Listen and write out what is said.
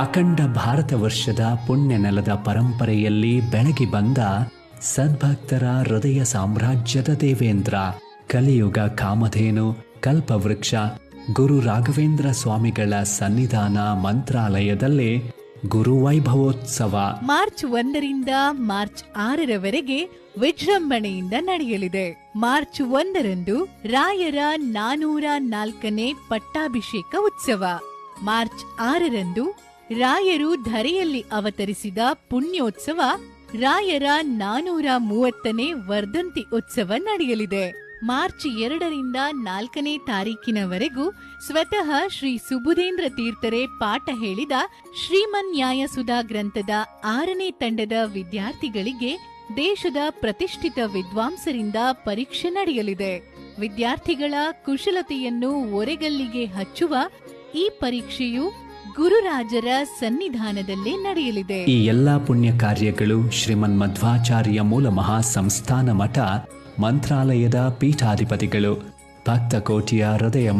ಅಖಂಡ ಭಾರತ ವರ್ಷದ ಪುಣ್ಯ ನೆಲದ ಪರಂಪರೆಯಲ್ಲಿ ಬೆಳಗಿ ಬಂದ ಸದ್ಭಕ್ತರ ಹೃದಯ ಸಾಮ್ರಾಜ್ಯದ ದೇವೇಂದ್ರ, ಕಲಿಯುಗ ಕಾಮಧೇನು, ಕಲ್ಪವೃಕ್ಷ ಗುರು ರಾಘವೇಂದ್ರ ಸ್ವಾಮಿಗಳ ಸನ್ನಿಧಾನ ಮಂತ್ರಾಲಯದಲ್ಲಿ ಗುರುವೈಭವೋತ್ಸವ ಮಾರ್ಚ್ 1ರಿಂದ ಮಾರ್ಚ್ 6ರವರೆಗೆ ವಿಜೃಂಭಣೆಯಿಂದ ನಡೆಯಲಿದೆ. ಮಾರ್ಚ್ 1ರಂದು ರಾಯರ 404ನೇ ಪಟ್ಟಾಭಿಷೇಕ ಉತ್ಸವ, ಮಾರ್ಚ್ 6ರಂದು ರಾಯರು ಧರೆಯಲ್ಲಿ ಅವತರಿಸಿದ ಪುಣ್ಯೋತ್ಸವ, ರಾಯರ 430ನೇ ವರ್ಧಂತಿ ಉತ್ಸವ ನಡೆಯಲಿದೆ. ಮಾರ್ಚ್ 2ರಿಂದ 4ನೇ ತಾರೀಕಿನವರೆಗೂ ಸ್ವತಃ ಶ್ರೀ ಸುಬುಧೇಂದ್ರ ತೀರ್ಥರೇ ಪಾಠ ಹೇಳಿದ ಶ್ರೀಮನ್ಯಾಯಸುಧಾ ಗ್ರಂಥದ 6ನೇ ತಂಡದ ವಿದ್ಯಾರ್ಥಿಗಳಿಗೆ ದೇಶದ ಪ್ರತಿಷ್ಠಿತ ವಿದ್ವಾಂಸರಿಂದ ಪರೀಕ್ಷೆ ನಡೆಯಲಿದೆ. ವಿದ್ಯಾರ್ಥಿಗಳ ಕುಶಲತೆಯನ್ನು ಒರೆಗಲ್ಲಿಗೆ ಹಚ್ಚುವ ಈ ಪರೀಕ್ಷೆಯು ಗುರುರಾಜರ ಸನ್ನಿಧಾನದಲ್ಲೇ ನಡೆಯಲಿದೆ. ಈ ಎಲ್ಲಾ ಪುಣ್ಯ ಕಾರ್ಯಗಳು ಶ್ರೀಮನ್ ಮಧ್ವಾಚಾರ್ಯ ಮೂಲ ಮಹಾಸಂಸ್ಥಾನ ಮಠ ಮಂತ್ರಾಲಯದ ಪೀಠಾಧಿಪತಿಗಳು ಭಕ್ತ ಕೋಟಿಯ ಹೃದಯ